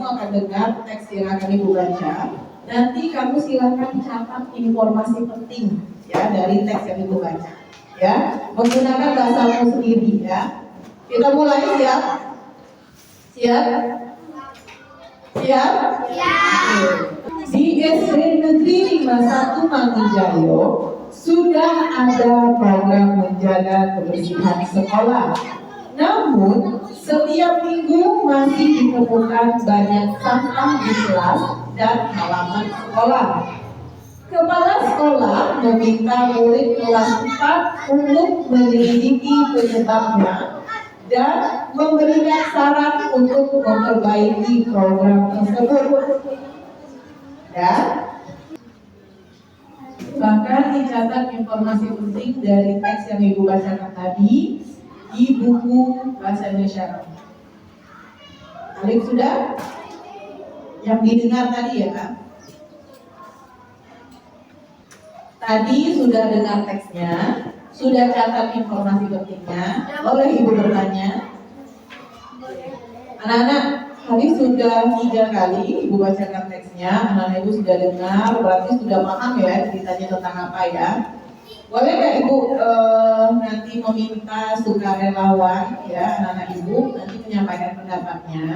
akan dengar teks yang akan Ibu baca. Nanti kamu silakan catat informasi penting ya dari teks yang Ibu baca. Ya, menggunakan bahasamu sendiri ya. Kita mulai, siap? Siap? Siap? Siap. Di SD Negeri 51 Mangunjayo sudah ada program menjaga kebersihan sekolah. Namun, setiap minggu masih ditemukan banyak sampah di kelas dan halaman sekolah. Kepala sekolah meminta murid kelas 4 untuk menyelidiki penyebabnya dan memberikan saran untuk memperbaiki program tersebut. Dan bahkan dicatat informasi penting dari teks yang Ibu bacakan tadi di buku Bahasa Indonesia. Alif sudah? Yang didengar tadi ya Kak? Tadi sudah dengar teksnya, sudah catat informasi pentingnya. Boleh Ibu bertanya? Anak-anak, tadi sudah 3 kali Ibu bacakan teksnya. Anak-anak Ibu sudah dengar, berarti sudah paham ya ceritanya tentang apa ya. Boleh nggak Ibu nanti meminta sukarelawan ya anak-anak Ibu nanti menyampaikan pendapatnya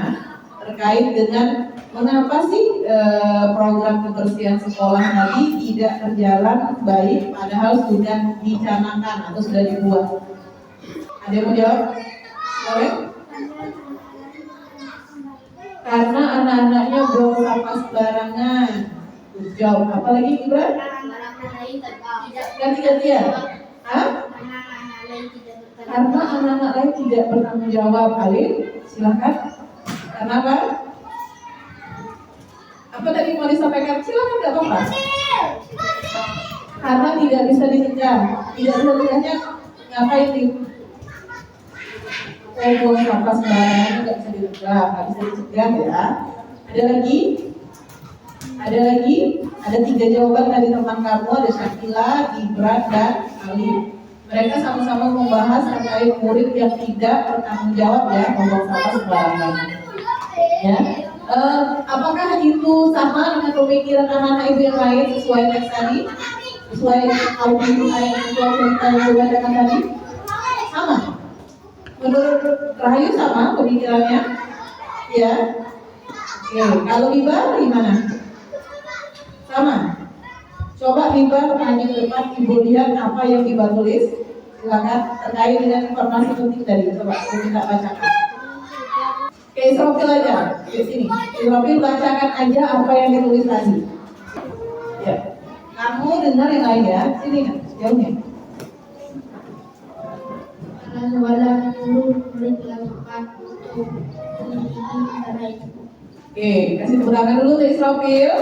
terkait dengan mengapa sih program kebersihan sekolah tadi tidak berjalan baik padahal sudah dicanangkan atau sudah dibuat. Ada yang mau jawab? Boleh? Karena anak-anaknya buang sampah sembarangan. Jawab. Apalagi Ibra? Ganti-gantian? Hah? Karena anak-anak lain tidak bertanggung jawab. Alif, silakan. Kenapa? Apa tadi mau disampaikan? Silakan, nggak apa-apa. Karena tidak bisa dicegah. Tidak bisa dicegahnya ngapain nih? Buang sampah sembarangan nggak bisa dicegah, nggak bisa dicegah ya. Ada lagi? Ada lagi? Ada 3 jawaban dari teman kamu, ada Syakila, Ibran, dan Alif. Mereka sama-sama membahas terkait murid yang tidak bertanggung jawab ya membuang sampah sembarangan. Ya, apakah itu sama dengan pemikiran anak-anak Ibu yang lain sesuai teks tadi? Sesuai audio ayat sesuai cerita yang Ibu bacakan tadi? Sama? Menurut Rahayu sama pemikirannya? Ya. Oke, kalau Iba gimana? Sama? Coba Iba tanya ke depan, Ibu lihat apa yang Iba tulis. Silakan terkait dengan informasi penting tadi. Coba kita bacakan. Oke, Israfil aja di sini. Israfil bacakan aja apa yang ditulis tadi. Ya. Kamu dengar yang lain ya. Sini kan, jauhnya. Wala menyuruh murid kelas 4 untuk menyelidiki perkara itu. Oke, kasih tepuk tangan dulu untuk Israfil.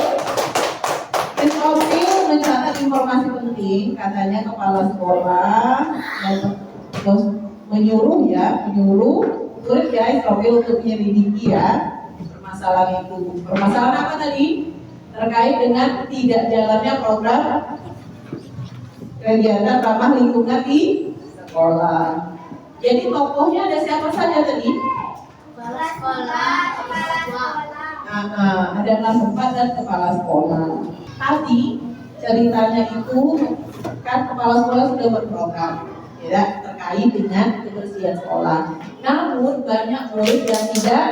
Israfil mencatat informasi penting, katanya kepala sekolah dan menyuruh murid ya Israfil untuk menyelidiki ya permasalahan itu. Permasalahan apa tadi? Terkait dengan tidak jalannya program kegiatan ramah lingkungan di sekolah. Jadi tokohnya ada siapa saja tadi? Kepala sekolah. Ada kelas 4 dan kepala sekolah. Tadi ceritanya itu kan kepala sekolah sudah berprogram ya terkait dengan kebersihan sekolah. Namun banyak murid yang tidak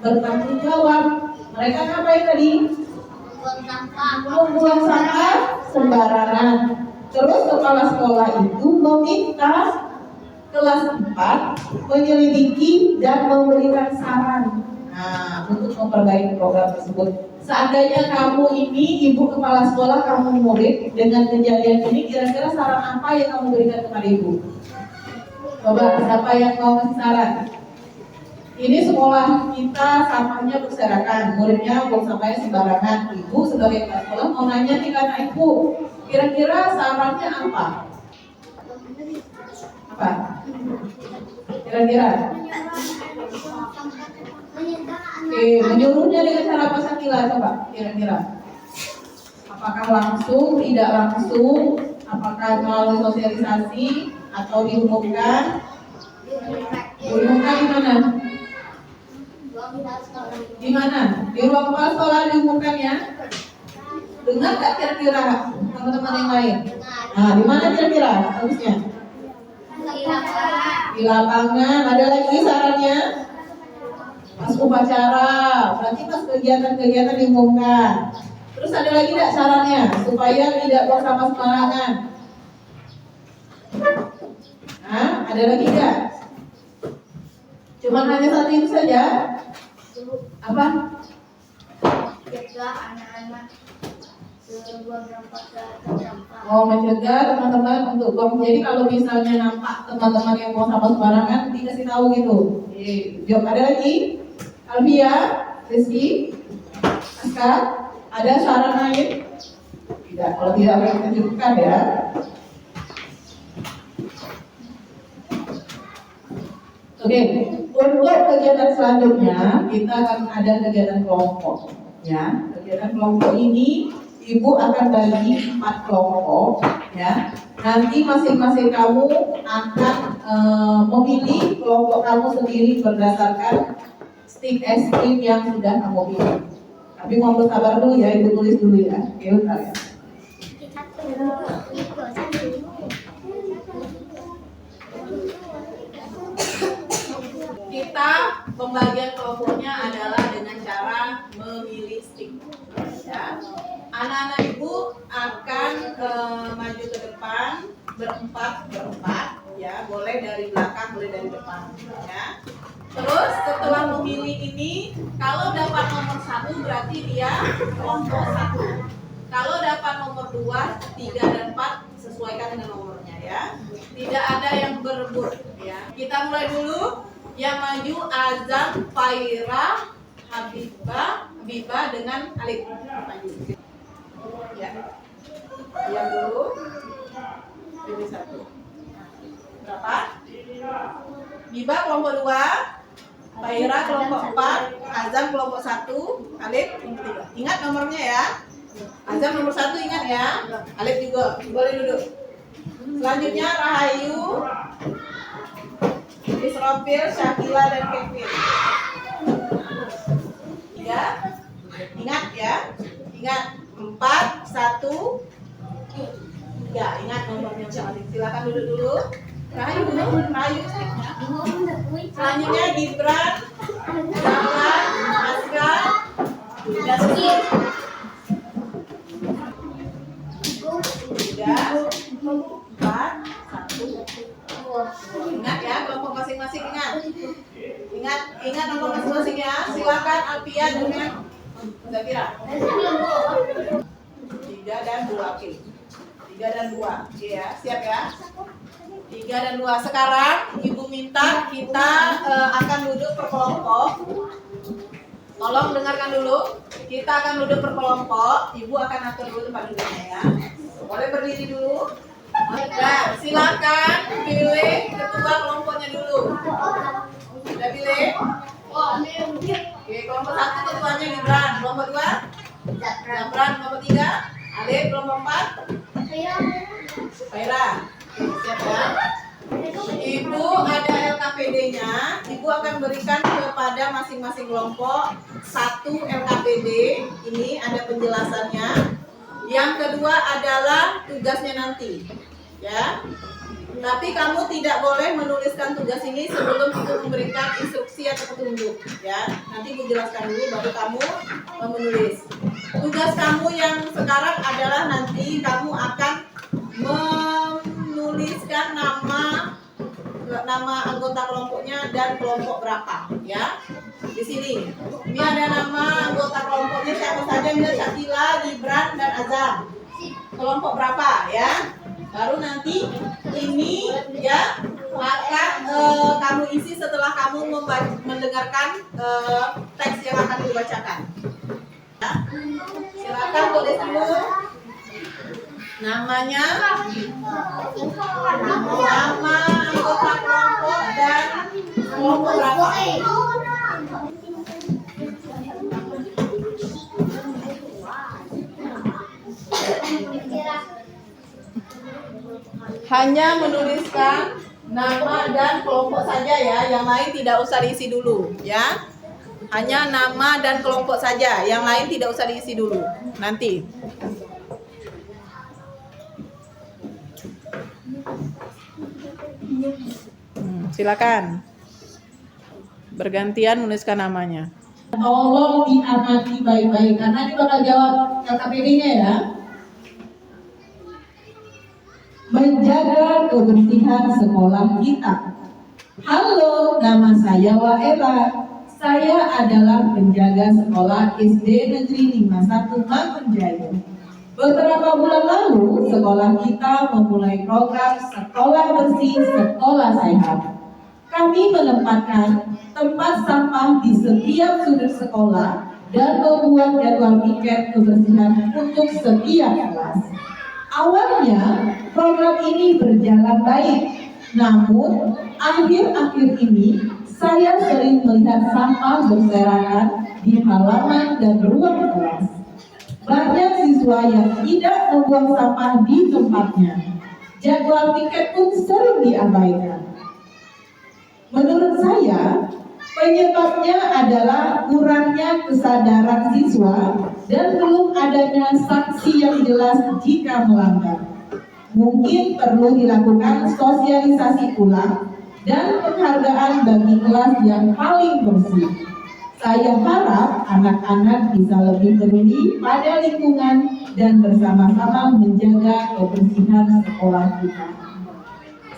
bertanggung jawab. Mereka ngapain tadi? Membuang sampah sembarangan. Terus kepala sekolah itu meminta kelas 4 menyelidiki dan memberikan saran untuk memperbaiki program tersebut. Seandainya kamu ini ibu kepala sekolah, kamu murid dengan kejadian ini, kira-kira saran apa yang kamu berikan kepada ibu? Coba, siapa yang mau kasih saran? Ini sekolah kita sampahnya berserakan, muridnya buang sampahnya sembarangan. Ibu sebagai kepala sekolah mau nanya nih karena ibu, kira-kira sarannya apa? Apa? Kira-kira? Oke, menyuruhnya dengan cara apa Sakila? Coba, kira-kira. Apakah langsung, tidak langsung? Apakah melalui sosialisasi atau diumumkan? Diumumkan di mana? Di mana? Di ruang kepala sekolah diumumkan ya? Dengar nggak kira-kira teman-teman yang lain? Nah, di mana kira-kira harusnya? Di lapangan. Ada lagi sarannya? Pas upacara, berarti pas kegiatan-kegiatan diumumkan. Terus ada lagi nggak sarannya supaya tidak buang sampah sembarangan? Nah, ada lagi nggak? Cuman hanya satu itu saja? Apa? Jaga anak-anak sebelum berangkat ke tempat. Oh, mencegah teman-teman untuk buang. Jadi kalau misalnya nampak teman-teman yang buang sampah sembarangan, dikasih tahu gitu. Jawab. Ada lagi? Alvia, Rizky, Aska, ada saran lain? Tidak. Kalau tidak, kita cukupkan ya. Oke, untuk kegiatan selanjutnya kita akan ada kegiatan kelompok. Ya, kegiatan kelompok ini Ibu akan bagi 4 kelompok. Ya, nanti masing-masing kamu akan memilih kelompok kamu sendiri berdasarkan stick es krim yang sudah kamu pilih. Tapi mau bersabar dulu ya, Ibu tulis dulu ya. Oke, bentar ya. Kita pembagian kelompoknya adalah dengan cara memilih stick. Ya. Anak-anak Ibu akan maju ke depan berempat, ya, boleh dari belakang, boleh dari depan, ya. Terus setelah memilih ini, kalau dapat nomor 1 berarti dia kelompok 1. Kalau dapat nomor 2, 3 dan 4 sesuaikan dengan nomornya ya. Tidak ada yang berebut ya. Kita mulai dulu. Yang maju Azam, Faira, Habibah dengan Alif. Maju. Ya. Yang dulu. Pilih 1. Berapa? Biba kelompok 2, Faira kelompok 4, Azam kelompok 1, Alif kelompok 3. Ingat nomornya ya. Azam nomor 1 ingat ya. Alif juga. Boleh duduk. Selanjutnya Rahayu, Isrofil, Syakila dan Kevin. 3. Ingat ya. Ingat 4, 1, 3. Ingat nomornya Alif. Silakan duduk dulu. Rahayu. Selanjutnya Gibran, Dahlan, Aska, dan Susi. 3, 4, 1. Ingat ya, kelompok masing-masing ingat. Ingat nomor masing-masing ya. Silakan Alfia dengan Zakira. 3 dan 2. Oke. 3 dan 2. Oke ya, siap ya. 3 dan 2. Sekarang Ibu minta kita akan duduk per kelompok. Tolong dengarkan dulu. Kita akan duduk per kelompok. Ibu akan atur dulu tempat duduknya ya. Boleh berdiri dulu. Nah, silakan pilih ketua kelompoknya dulu. Sudah pilih? Oke, kelompok 1 ketuanya Gibran. Kelompok 2? Gibran. Kelompok 3? Alif. Kelompok 4? Faira. Siap ya? Ibu ada LKPD-nya. Ibu akan berikan kepada masing-masing kelompok 1 LKPD. Ini ada penjelasannya. Yang kedua adalah tugasnya nanti. Ya. Tapi kamu tidak boleh menuliskan tugas ini sebelum Ibu memberikan instruksi atau petunjuk. Ya. Nanti Ibu jelaskan dulu baru kamu menulis. Tugas kamu yang sekarang adalah nanti kamu akan menuliskan nama anggota kelompoknya dan kelompok berapa, ya. Di sini. Ini ada nama anggota kelompoknya siapa saja, misalnya Syakila, Gibran dan Azam. Kelompok berapa, ya. Baru nanti ini ya akan kamu isi setelah kamu mendengarkan teks yang akan dibacakan. Ya. Silakan tulis dulu namanya, nama anggota kelompok dan kelompok berapa. Hanya menuliskan nama dan kelompok saja ya, yang lain tidak usah diisi dulu ya. Hanya nama dan kelompok saja, yang lain tidak usah diisi dulu. Nanti. Silakan. Bergantian menuliskan namanya. Tolong diamati baik-baik karena ini bakal jawab KKPD-nya ya. Menjaga kebersihan sekolah kita. Halo, nama saya Waela. Saya adalah penjaga sekolah SD Negeri 51 Mangunjaya. Beberapa bulan lalu, sekolah kita memulai program Sekolah Bersih, Sekolah Sehat. Kami menempatkan tempat sampah di setiap sudut sekolah dan membuat jadwal piket kebersihan untuk setiap kelas. Awalnya, program ini berjalan baik. Namun, akhir-akhir ini saya sering melihat sampah berserakan di halaman dan ruang kelas. Banyak siswa yang tidak membuang sampah di tempatnya. Jadwal piket pun sering diabaikan. Menurut saya, penyebabnya adalah kurangnya kesadaran siswa dan belum adanya sanksi yang jelas jika melanggar. Mungkin perlu dilakukan sosialisasi ulang dan penghargaan bagi kelas yang paling bersih. Saya harap anak-anak bisa lebih peduli pada lingkungan dan bersama-sama menjaga kebersihan sekolah kita.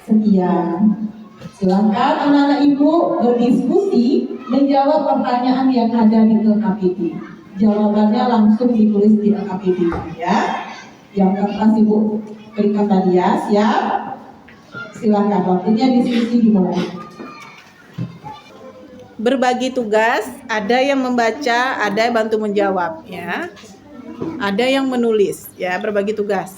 Sekian. Silakan anak-anak ibu berdiskusi menjawab pertanyaan yang ada di LKPD. Jawabannya langsung ditulis di LKPD ya. Yang kertas ibu berikan tadi ya, siap? Silakan, waktunya diskusi dimulai. Berbagi tugas, ada yang membaca, ada yang bantu menjawab ya. Ada yang menulis ya, berbagi tugas.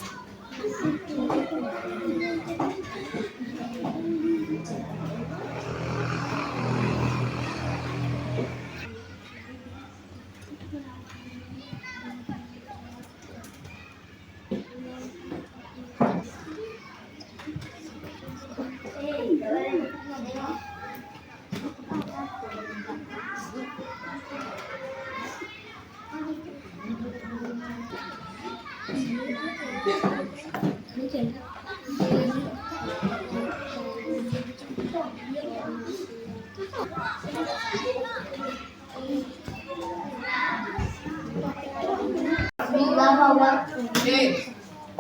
Oke,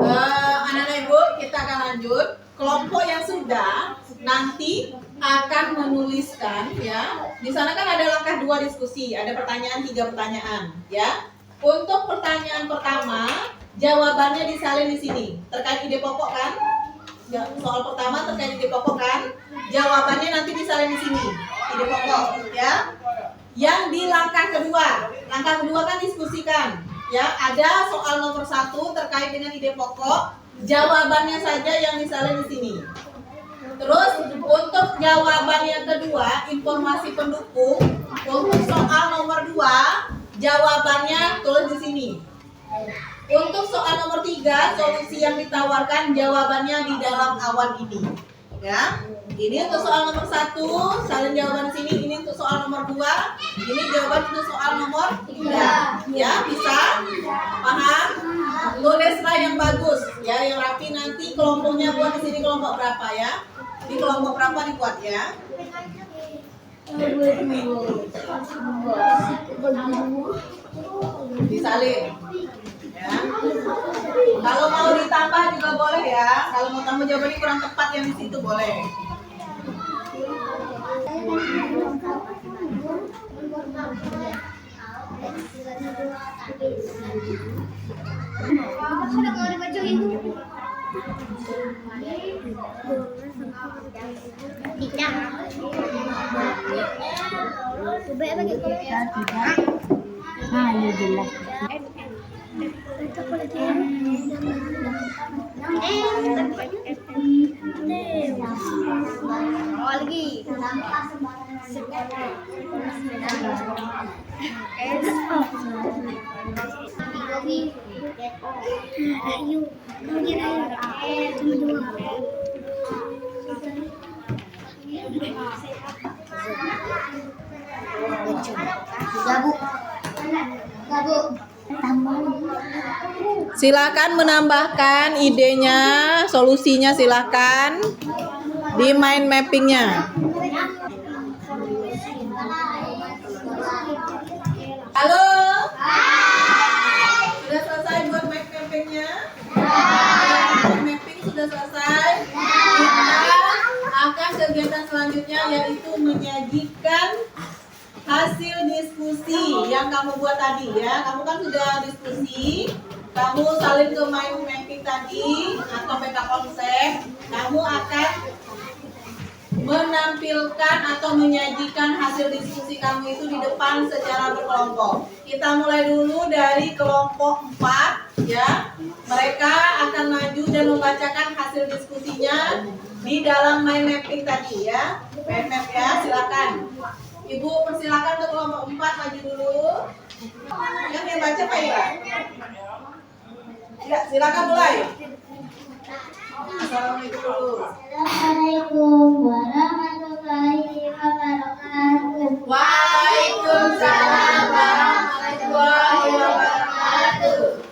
anak-anak ibu, kita akan lanjut. Kelompok yang sudah nanti akan menuliskan ya. Di sana kan ada langkah 2 diskusi, ada pertanyaan 3 pertanyaan ya. Untuk pertanyaan pertama, jawabannya disalin di sini. Terkait ide pokok kan? Ya, soal pertama terkait ide pokok kan? Jawabannya nanti disalin di sini. Ide pokok ya. Yang di langkah kedua kan diskusikan. Ya, ada soal nomor 1 terkait dengan ide pokok, jawabannya saja yang disalin di sini. Terus untuk jawaban yang kedua, informasi pendukung, untuk soal nomor 2, jawabannya tulis di sini. Untuk soal nomor 3, solusi yang ditawarkan jawabannya di dalam awan ini. Ya. Ini untuk soal nomor 1, salin jawaban di sini. Ini untuk soal nomor 2, ini jawaban untuk soal nomor 3. Ya, bisa? Paham? Tulislah yang bagus, ya, yang rapi. Nanti kelompoknya buat di sini kelompok berapa ya? Di kelompok berapa dibuat ya? Disalin. Ya. Kalau mau ditambah juga boleh ya. Kalau mau tambah jawabannya kurang tepat yang di situ boleh. Nah, ya jelas. Lagi. Ayo, mungkin ayo. Cuma 2. Silakan menambahkan idenya, solusinya silakan di mind mappingnya. Halo. Sudah selesai buat mind mappingnya? Mind mapping sudah selesai. Kita akan kegiatan selanjutnya yaitu menyajikan hasil diskusi yang kamu buat tadi ya. Kamu kan sudah diskusi, kamu salin ke mind mapping tadi atau peta konsep. Kamu akan menampilkan atau menyajikan hasil diskusi kamu itu di depan secara berkelompok. Kita mulai dulu dari kelompok 4 ya. Mereka akan maju dan membacakan hasil diskusinya di dalam mind mapping tadi ya. Mind map ya, silakan. Ibu persilakan untuk kelompok 4 maju dulu. Yang baca Pak Ira. Ya, silakan mulai. Assalamualaikum dulu. Assalamualaikum warahmatullahi wabarakatuh. Waalaikumsalam warahmatullahi wabarakatuh.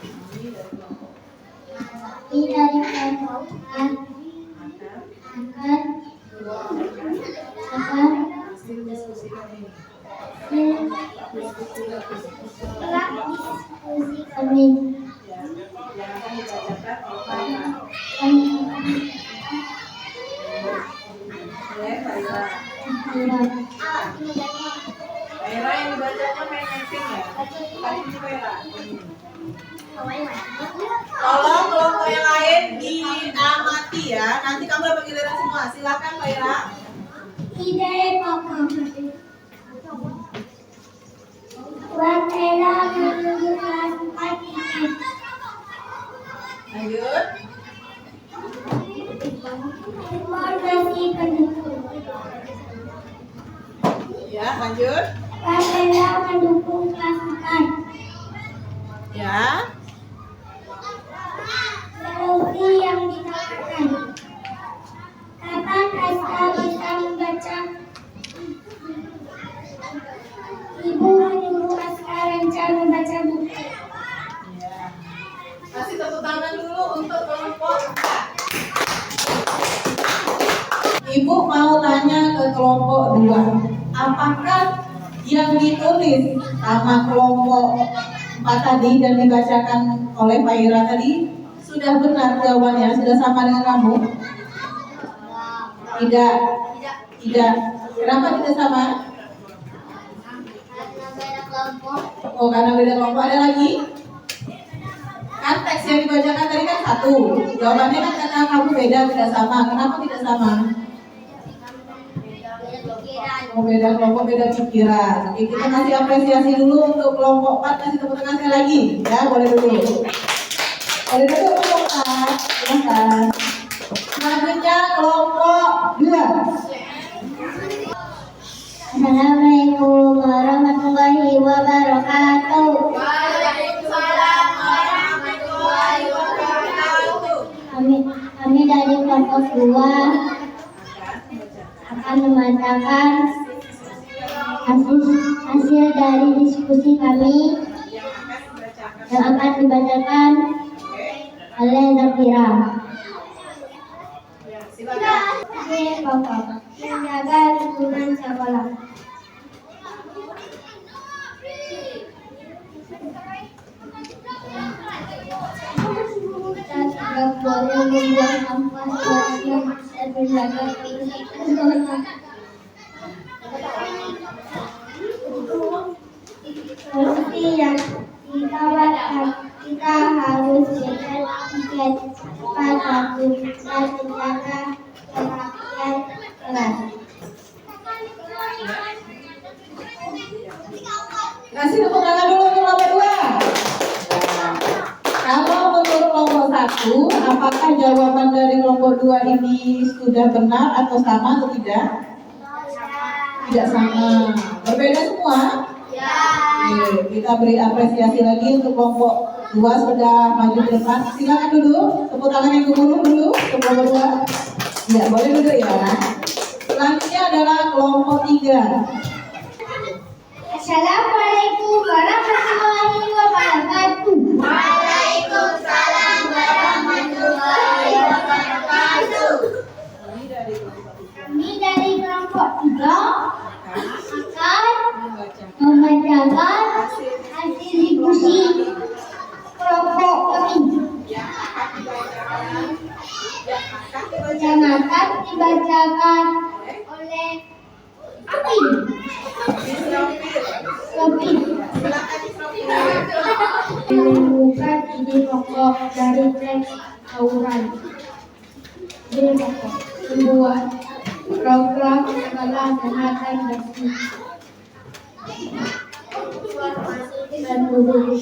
Kami dari kelompok akan diskusi kami. Ira yang dibacakan main mapping ya. Tadi itu Ira. Tolong kelompok yang lain diamati ya. Nanti kamu dapat giliran semua. Silakan Pak Ira. Ide pokok. Wakila menuju kelas 4 ini. Lanjut. Informasi pendukung. Ya, lanjut. Wakila mendukung kelas 4. Ya. Solusi yang ditawarkan. Kapan Aska bisa membaca? Ibu menyuruh Aska lancar membaca buku. Ya. Kasih tepuk tangan dulu untuk kelompok 4. Ibu mau tanya ke kelompok 2. Apakah yang ditulis sama kelompok 4 tadi dan dibacakan oleh Pak Ira tadi sudah benar jawabannya? Sudah sama dengan kamu? Tidak. Kenapa tidak sama? Oh, karena beda kelompok. Ada lagi? Kan teks yang dibacakan tadi kan 1. Jawabannya kan kata kamu beda, tidak sama. Kenapa tidak sama? Oh, beda kelompok, beda pikiran. Oke, kita kasih apresiasi dulu untuk kelompok 4. Kasih tepuk tangan sekali lagi. Ya, boleh dulu. Boleh dulu kelompok 4. Silahkan. Selanjutnya kelompok 2. Assalamualaikum warahmatullahi wabarakatuh. Waalaikumsalam warahmatullahi wabarakatuh. Kami dari kelompok 2 akan membacakan hasil dari diskusi kami yang akan dibacakan oleh Zafira. Ini pokok menjaga lingkungan sekolah. Kita tidak boleh membuang sampah sembarangan dan menjaga kebersihan sekolah. Solusi yang ditawarkan, kita harus jaga tiket tepat waktu dan menjaga perhatian kelas. Kasih tepuk tangan dulu untuk kelompok 2. Kalau menurut kelompok 1, apakah jawaban dari kelompok 2 ini sudah benar atau sama atau tidak? Tidak sama. Berbeda semua? Oke, kita beri apresiasi lagi untuk kelompok 2 sudah maju ke depan. Silakan dulu, tepuk tangan yang gemuruh dulu untuk kelompok 2. Ya, boleh duduk ya. Selanjutnya adalah kelompok 3. Assalamualaikum warahmatullahi wabarakatuh. Waalaikumsalam warahmatullahi wabarakatuh. Kami dari kelompok 3 akan membacakan hasil diskusi kelompok kami yang akan dibacakan oleh Apin. Sopin menemukan ide pokok dari teks tawuran. Ide pokok membuat program sekolah dan bersih dan mendukung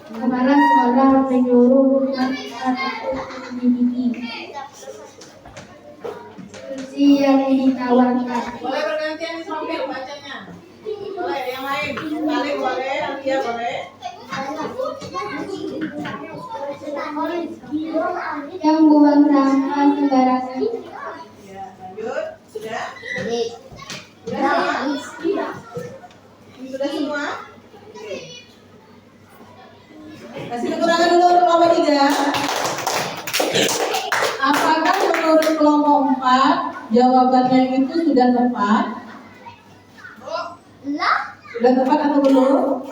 kepala sekolah menyuruh masyarakat mendidik fungsi yang ditawarkan. Boleh bergantian disopir bacanya. Boleh yang lain. Kali boleh, Alia boleh. Yang buang sampah sembarangan. Ya, lanjut. Sudah? Sudah semua? Kasih tepuk tangan dulu untuk kelompok 3. Apakah menurut kelompok 4 jawabannya itu sudah tepat? Sudah tepat atau belum?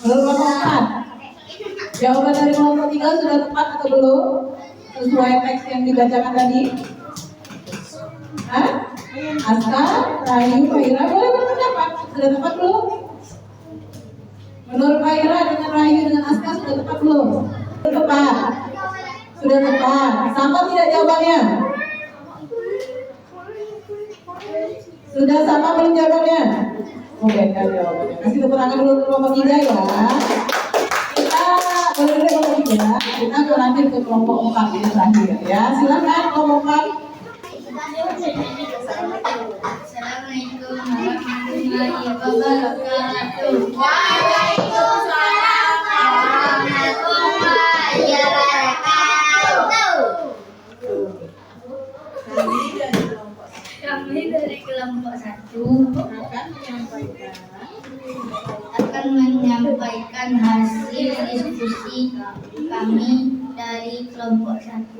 Menurut kelompok 4 jawaban dari kelompok 3 sudah tepat atau belum? Sesuai teks yang dibacakan tadi? Hah? Aska, Rayu, Faira boleh berpendapat. Sudah tepat belum? Menurut Faira dengan Rayu dengan Aska sudah tepat belum? Sudah tepat. Sudah tepat. Sama tidak jawabannya? Sudah sama belum jawabannya? Oke, kan jawabannya. Kasih tepuk tangan dulu untuk kelompok 3 ya. Kita boleh dulu kelompok 3. Kita akan lanjut ke kelompok 4 ini terakhir ya. Silakan kelompok 4. Assalamualaikum warahmatullahi wabarakatuh. Waalaikumsalam warahmatullahi wabarakatuh. Kami dari kelompok 1 akan menyampaikan hasil diskusi kami dari kelompok 1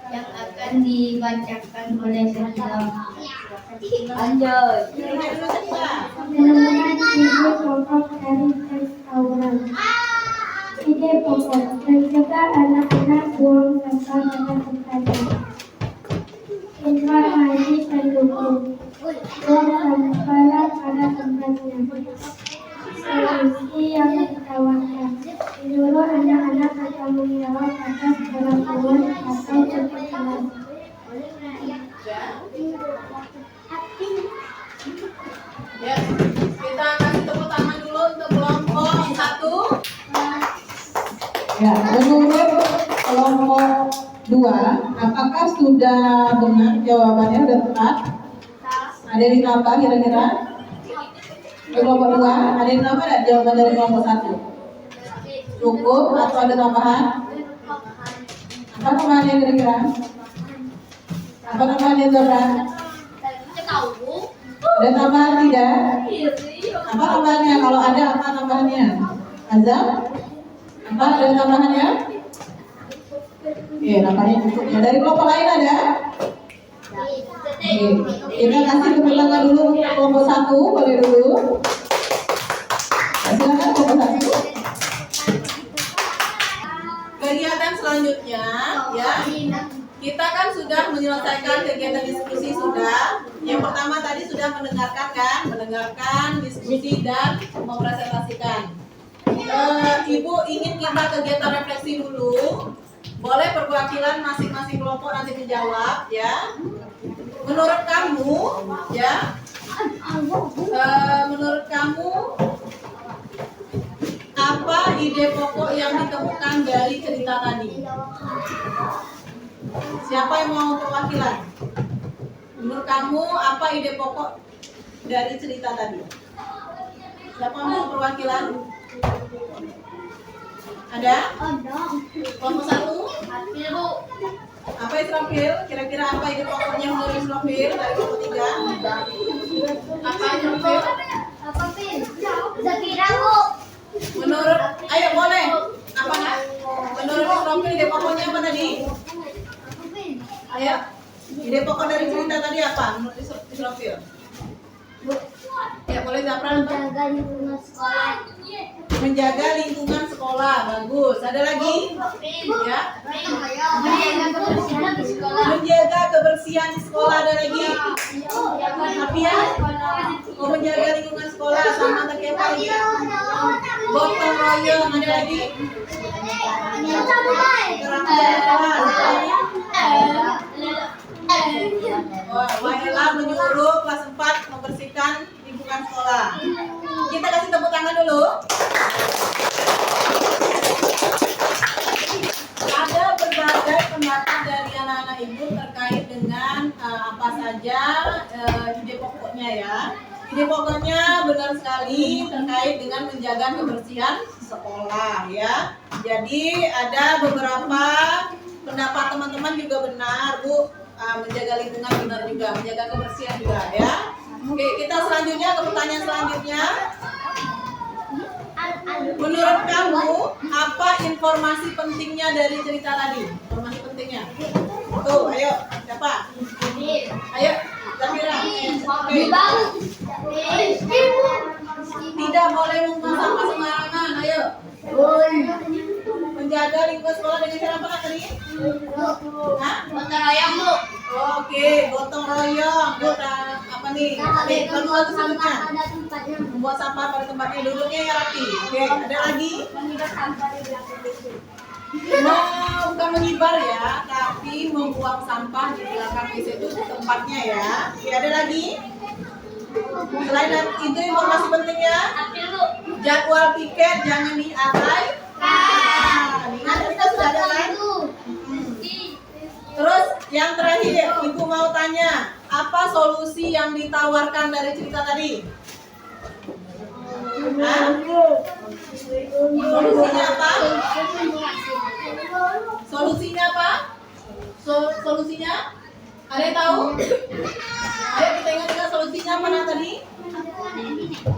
yang akan dibacakan oleh Sakila. Lanjut. Menemukan ide pokok dari teks tawuran. Ide pokok mencegah anak-anak buang sampah pada tempatnya. Informasi pendukung buang sampah pada tempatnya. Solusi yang ditawarkan menyuruh anak-anak atau menjawab atas perlakuan atau persoalan. Ya, kita kasih tepuk tangan dulu untuk kelompok 1. Ya, menurut kelompok 2, apakah sudah benar jawabannya sudah tepat? Ada yang ditambah kira-kira? Kelompok 2, ada yang tambah tidak jawaban dari kelompok 1? Cukup atau ada tambahan? Apa tambahannya kira-kira? Apa tambahannya Zora? Ada tambahan tidak? Apa tambahannya? Kalau ada apa tambahannya? Azam? Apa ada tambahannya? Oke, nampaknya cukup ya. Dari kelompok lain ada? Oke, kita kasih tepuk tangan dulu untuk kelompok 1, boleh dulu. Silakan kelompok 1. Kegiatan selanjutnya, ya. Kita kan sudah menyelesaikan kegiatan diskusi sudah. Yang pertama tadi sudah mendengarkan kan, mendengarkan diskusi dan mempresentasikan. Ibu ingin kita kegiatan refleksi dulu. Boleh perwakilan masing-masing kelompok nanti menjawab ya. Menurut kamu, ya, menurut kamu apa ide pokok yang ditemukan dari cerita tadi? Siapa yang mau perwakilan? Menurut kamu apa ide pokok dari cerita tadi? Siapa yang mau perwakilan? Ada? Kelompok 1? Apa Israfil? Kira-kira apa ide pokoknya menurut Israfil dari kelompok 3? Apa Israfil? Apa Pin? Zakira Bu. Menurut, ayo boleh. Apa nak? Menurut Israfil ide pokoknya apa tadi? Ayo. Ide pokok dari cerita tadi apa? Menurut Israfil? Ya boleh Zafran. Menjaga lingkungan sekolah. Menjaga lingkungan sekolah. Bagus. Ada lagi? Ya. Menjaga kebersihan di sekolah. Menjaga kebersihan di sekolah. Ada lagi? Tapi ya? Oh, menjaga lingkungan sekolah sama tadi apa lagi? Gotong royong. Ada lagi? Kerapian kelas. Waila menyuruh kelas 4 membersihkan lingkungan sekolah. Kita kasih tepuk tangan dulu. Ada berbagai pendapat dari anak-anak ibu terkait dengan apa saja ide pokoknya ya. Ide pokoknya benar sekali terkait dengan menjaga kebersihan sekolah ya. Jadi ada beberapa pendapat teman-teman juga benar Bu. Menjaga lingkungan benar juga, menjaga kebersihan juga ya. Oke, kita selanjutnya ke pertanyaan selanjutnya. Menurut kamu apa informasi pentingnya dari cerita tadi? Informasi pentingnya. Tuh, ayo, siapa? Ayo, Zafira. Oke. Tidak boleh membuang sampah sembarangan. Ayo. Menjaga lingkungan sekolah dengan cara apa tadi? Hah? Gotong royong Bu. Oke, gotong royong. Bu, apa nih? Oke, lalu selanjutnya. Ada tempatnya. Membuat sampah pada tempatnya, duduknya yang rapi. Oke, ada lagi? Mengikat sampah di belakang WC. Bukan menyebar ya, tapi membuang sampah di belakang WC itu tempatnya ya. Oke, ada lagi? Selain itu informasi pentingnya, jadwal piket jangan diabaikan. Ingat kita sudah ada kan? Terus yang terakhir, Ibu mau tanya, apa solusi yang ditawarkan dari cerita tadi? Hah? Solusinya apa? Solusinya apa? Solusinya? Ada yang tahu? Ayo kita ingat solusinya mana tadi?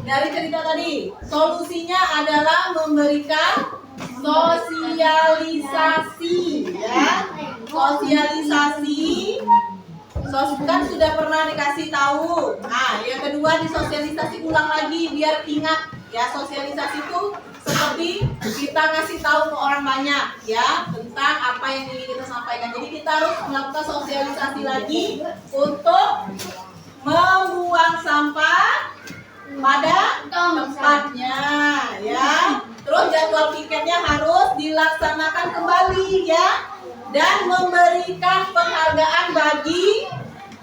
Dari cerita tadi, solusinya adalah memberikan sosialisasi, ya. Sosialisasi, kan sudah pernah dikasih tahu. Nah, yang kedua disosialisasi ulang lagi biar ingat, ya. Sosialisasi itu seperti kita ngasih tahu ke orang banyak, ya, tentang apa yang ingin kita sampaikan. Jadi kita harus melakukan sosialisasi lagi untuk membuang sampah pada tempatnya, ya. Terus jadwal piketnya harus dilaksanakan kembali, ya, dan memberikan penghargaan bagi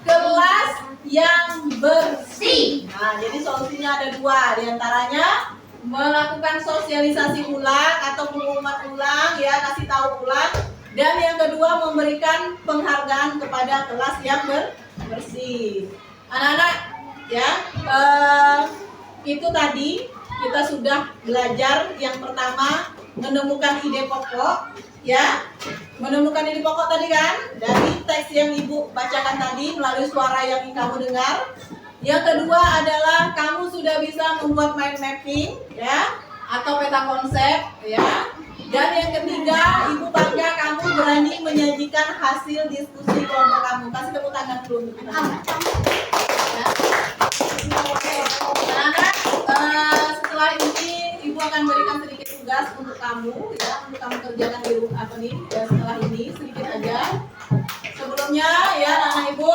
kelas yang bersih. Nah, jadi solusinya ada dua, diantaranya melakukan sosialisasi ulang atau pengumuman ulang, ya, kasih tahu ulang, dan yang kedua memberikan penghargaan kepada kelas yang bersih. Anak-anak, ya, itu tadi kita sudah belajar yang pertama menemukan ide pokok, ya, menemukan ide pokok tadi kan dari teks yang Ibu bacakan tadi melalui suara yang kamu dengar. Yang kedua adalah kamu sudah bisa membuat mind mapping, ya, atau peta konsep, ya. Dan yang ketiga, Ibu bangga kamu berani menyajikan hasil diskusi kelompok kamu. Kasih tepuk tangan dulu untuk kita. Ya. Nah, setelah ini Ibu akan berikan sedikit tugas untuk kamu, ya, untuk kamu kerjakan di rumah apa nih, ya, setelah ini sedikit aja. Sebelumnya, ya, anak Ibu,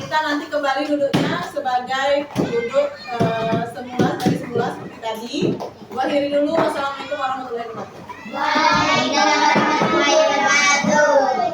kita nanti kembali duduknya sebagai duduk semula dari semula seperti tadi. Gua akhiri dulu. Wassalamualaikum warahmatullahi wabarakatuh. Waalaikumsalam.